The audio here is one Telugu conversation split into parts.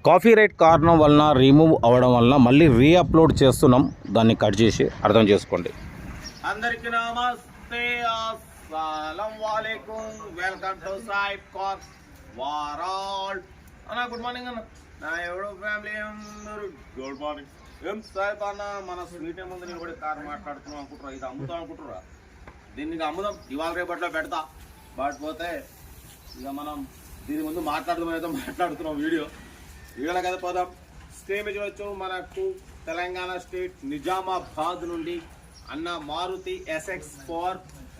కాపీ రైట్ కారణం వలన రిమూవ్ అవ్వడం వలన మళ్ళీ రీఅప్లోడ్ చేస్తున్నాం. దాన్ని కట్ చేసి అర్థం చేసుకోండి. అందరికీ నమస్తే, అస్సలం వాలేకుం. Welcome to Saib cars world. అన్న గుడ్ మార్నింగ్ అన్న. నా ఎవడో ఫ్యామిలీ అందరూ గుడ్ మార్నింగ్. ఏం సాయిబ్ అన్న, మన స్వీట్ ముందు నేను కూడా కార్ మాట్లాడుతున్నాం అనుకుంటున్నా. ఇది అమ్ముతాం అనుకుంటురా? దీన్ని అమ్ముదాం, ఇవాళ రేపట్లో పెడతా. బట్ పోతే ఇక మనం దీని ముందు మాట్లాడుతున్నాం వీడియోలో కదా పోదాం. స్టేజ్ వచ్చు మనకు తెలంగాణ స్టేట్ నిజామాబాద్ నుండి అన్న Maruti SX4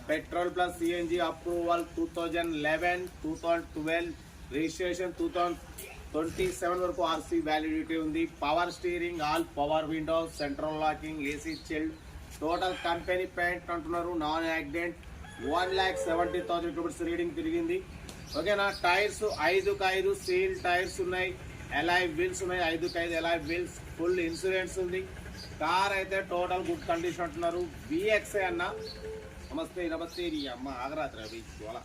petrol plus CNG approval 2011, 2012 registration 2027 వరకు ఆర్సీ వ్యాలిడిటీ ఉంది. Power steering, all power windows, central locking, AC chilled, total company paint అంటున్నారు. నాన్ యాక్సిడెంట్, 1,70,000 కిలోమీటర్స్ రీడింగ్ తిరిగింది. ఓకేనా. టైర్స్ 5x5 సీల్ టైర్స్ ఉన్నాయి. ఎలాయ్ వీల్స్ ఉన్నాయి. 5x5 alloy wheels. Full insurance ఉంది. కార్ అయితే టోటల్ గుడ్ కండిషన్ అంటున్నారు. VXI అన్న. నమస్తే అమ్మ ఆగరాత్రి అవి ఇవాళ.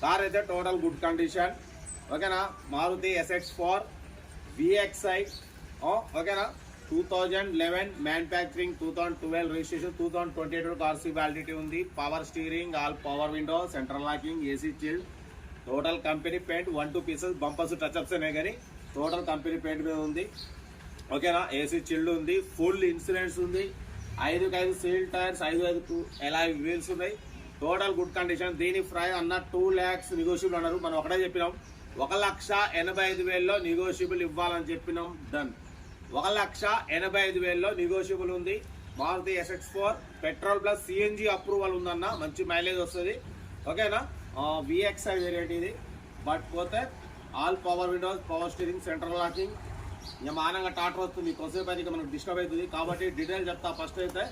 కార్ అయితే టోటల్ గుడ్ కండిషన్. ఓకేనా. Maruti SX4 VXI. ఓకేనా. 2011 మ్యానుఫ్యాక్చరింగ్, 2012 రిజిస్ట్రేషన్, 2028 వరకు ఆర్సీ వ్యాలిడిటీ ఉంది. Power steering, all power window, central locking, AC chilled, total company paint. 1-2 pieces bumpers touch ups అనే కానీ టోటల్ కంపెనీ పెయింట్ మీద ఉంది. ఓకేనా. ఏసీ చిల్డ్ ఉంది. ఫుల్ ఇన్సూరెన్స్ ఉంది. 5x5 seal tyres, 5x5 alloy wheels ఉన్నాయి. Total good condition. దీని ప్రైస్ అన్న 2 lakhs నెగోషియబుల్ అన్నారు. మనం ఒకటే చెప్పినాం, 1,85,000లో నెగోషియబుల్ ఇవ్వాలని చెప్పినాం. డన్. 1,85,000లో నెగోషియబుల్ ఉంది. Maruti SX4 petrol plus CNG approval ఉందన్న. మంచి మైలేజ్ వస్తుంది. ఓకేనా. VXI వేరియంట్ ఇది. బట్ పోతే all power windows, power steering, central locking. ఇక మానంగా టాటర్ వస్తుంది. కొద్దిసేపు అయితే మనకు డిస్టర్బ్ అవుతుంది కాబట్టి డీటెయిల్ చెప్తా. ఫస్ట్ అయితే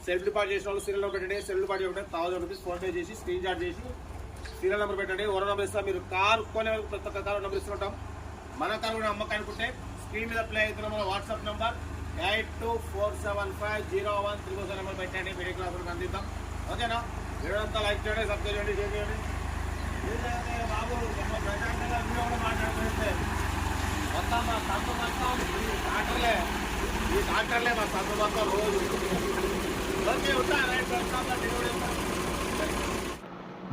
సెల్ఫ్ డిపాజిట్ చేసిన వాళ్ళు సీరియల్ నెంబర్ పెట్టండి. సెల్ఫ్ డిపాజిట్ ఒకటే 1,000 రూపీస్ ఫోన్పే చేసి స్క్రీన్ షాట్ చేసి సీరియల్ నెంబర్ పెట్టండి. ఓరో నెంబర్ ఇస్తా. మీరు కార్ కొనే వరకు ప్రతి ఒక్క కార్ నెంబర్ ఇస్తుంటాం. మన కార్ కూడా అమ్మకానికి అనుకుంటే స్క్రీన్ మీద ప్లే అవుతున్న మన వాట్సాప్ నెంబర్ 82475013 నెంబర్ పెట్టండి. మీడియా క్లాస్ అందిద్దాం. ఓకేనా. వీడియో అంతా లైక్ చేయండి, సబ్స్క్రైబ్ చేయండి, షేర్ చేయండి. బాబు కూడా మాట్లాడుతుంటే మొత్తం మా సంత మొత్తం ఈ డాక్టర్లే మా సంత మొత్తం రోజు. ఓకే ఉంటా. Right.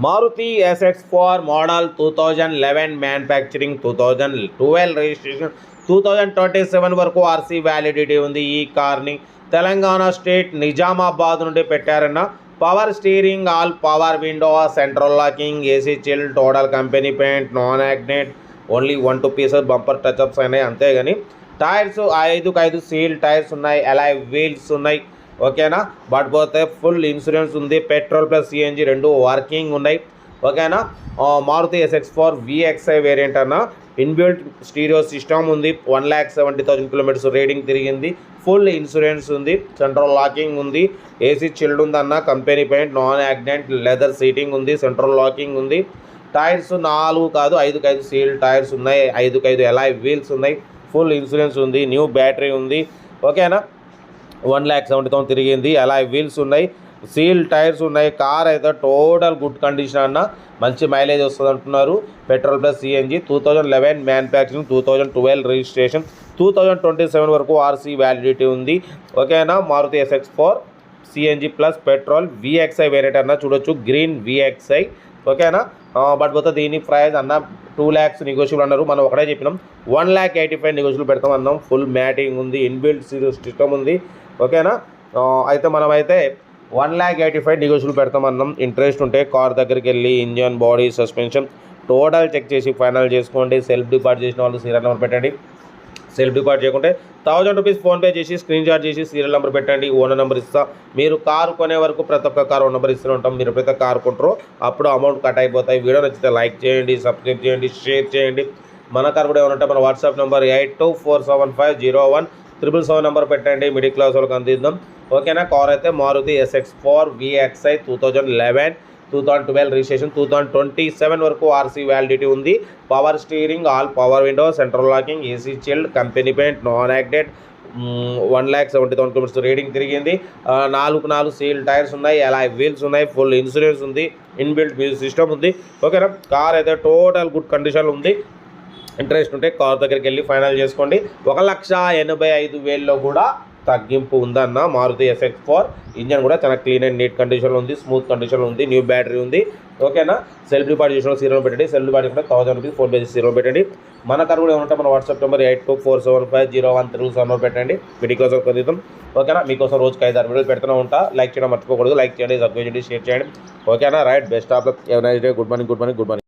Maruti SX4 model 2011 manufacturing, 2012 registration, 2027 వరకు ఆర్సీ వ్యాలిడిటీ ఉంది. ఈ కార్ని తెలంగాణ స్టేట్ నిజామాబాద్ నుండి పెట్టారన్న. Power steering, all power window, central locking, AC chill, total company paint, non accident, only 1-2 pieces bumper touch ups అయినాయి అంతేగాని. టైర్స్ 5x5 సీల్ టైర్స్ ఉన్నాయి. ఎలాయ్ వీల్స్ ఉన్నాయి. ఓకేనా. బట్ పోతే ఫుల్ ఇన్సూరెన్స్ ఉంది. పెట్రోల్ ప్లస్ సిఎన్జి రెండు వర్కింగ్ ఉన్నాయి. ఓకేనా. మారుతి SX4 VXI వేరియంట్ అన్న. ఇన్బిల్ట్ స్టీరియో సిస్టమ్ ఉంది. 1,70,000 కిలోమీటర్స్ రీడింగ్ తిరిగింది. ఫుల్ ఇన్సూరెన్స్ ఉంది. సెంట్రల్ లాకింగ్ ఉంది. ఏసీ చిల్డ్ ఉందన్న. Company paint, non accident, leather seating ఉంది. సెంట్రల్ లాకింగ్ ఉంది. టైర్స్ 4 కాదు 5x5 సీల్ టైర్స్ ఉన్నాయి. 5x5 ఎలాయ్ వీల్స్ ఉన్నాయి. ఫుల్ ఇన్సూరెన్స్ ఉంది. న్యూ బ్యాటరీ ఉంది. ఓకేనా. 1,70,000 తిరిగింది. ఎలాయ్ వీల్స్ ఉన్నాయి. సీల్ టైర్స్ ఉన్నాయి. కార్ అయితే టోటల్ గుడ్ కండిషన్ అన్న. మంచి మైలేజ్ వస్తుంది అంటున్నారు. Petrol plus CNG, 2011 manufacturing, 2012 registration, 2027 వరకు ఆర్సీ వ్యాలిడిటీ ఉంది. ఓకేనా. Maruti SX4 CNG plus petrol VXI variant అన్న. చూడొచ్చు గ్రీన్ VXI. ఓకేనా. బట్ పోతే దీని ప్రైస్ అన్న 2 lakhs నెగోషియబుల్ అన్నారు. మనం ఒకటే చెప్పినాం 1,85,000 నెగోషియబుల్ పెడతాం అన్నాం. ఫుల్ మ్యాటింగ్ ఉంది. ఇన్బిల్ట్ సిస్టమ్ ఉంది. ఓకేనా. అయితే మనమైతే 1,85,000 నెగోషియబుల్ పెడతామన్నాం. ఇంట్రెస్ట్ ఉంటే కార్ దగ్గరికి వెళ్ళి engine, body, suspension total check చేసి ఫైనల్ చేసుకోండి. సెల్ఫ్ డిపాజిట్ చేసిన వాళ్ళు సీరియల్ నెంబర్ పెట్టండి. సెల్ఫ్ డిపాజిట్ చేయకుంటే 1,000 రూపీస్ ఫోన్పే చేసి స్క్రీన్ షాట్ చేసి సీరియల్ నెంబర్ పెట్టండి. ఓనర్ నెంబర్ ఇస్తా. మీరు కారు కొనే వరకు ప్రతి ఒక్క కార్ ఓనర్ నెంబర్ ఇస్తూ ఉంటాం. మీరు ఎప్పుడైతే కార్ కొంటారో అప్పుడు అమౌంట్ కట్ అయిపోతాయి. వీడియో నచ్చితే లైక్ చేయండి, సబ్స్క్రైబ్ చేయండి, షేర్ చేయండి. మన కార్ కూడా ఏమంటే మన వాట్సాప్ నెంబర్ 82475013 నెంబర్ పెట్టండి. మిడిల్ క్లాస్ వాళ్ళకి అందిద్దాం. ఓకేనా. కార్ అయితే మారుతి SX4 VXI 2011, 2012 రిజిస్ట్రేషన్, 2027 వరకు ఆర్సీ వ్యాలిడిటీ ఉంది. Power steering, all power window, central locking, AC chilled, company paint, non accident, 1,70,000 kilometres reading తిరిగింది. 4 సీల్ టైర్స్ ఉన్నాయి. ఎలాయ్ వీల్స్ ఉన్నాయి. ఫుల్ ఇన్సూరెన్స్ ఉంది. ఇన్బిల్ట్ మ్యూజిక్ సిస్టమ్ ఉంది. ఓకేనా. కార్ అయితే టోటల్ గుడ్ కండిషన్ ఉంది. ఇంట్రెస్ట్ ఉంటే కార్ దగ్గరికి వెళ్ళి ఫైనల్ చేసుకోండి. 1,85,000లో కూడా తగ్గింపు ఉందన్న మారుతి SX4. ఇంజన్ కూడా చాలా క్లీన్ అండ్ నీట్ కండిషన్లో ఉంది, స్మూత్ కండిషన్లో ఉంది, న్యూ బ్యాటరీ ఉంది. ఓకేనా, సెల్ఫ్ డిపాజిట్ చేసిన సీరో పెట్టండి. సెల్ఫ్ డిపాజిట్ కూడా 1000 రూపీస్ ఫోన్ పే సీరో పెట్టండి. మన కార్ కూడా ఏమంటే మన వాట్సాప్ నెంబర్ 8247501377 వీటి కోసం కొంచెం. ఓకేనా, మీకోసం రోజుకి 5-6 వీడియోలు పెడుతూ ఉంటా. లైక్ చేయడం మర్చిపోకూడదు. లైక్ చేయండి, సబ్స్క్రైబ్ చేయండి, షేర్ చేయండి. ఓకేనా, right, best of luck, have a nice day. Good morning.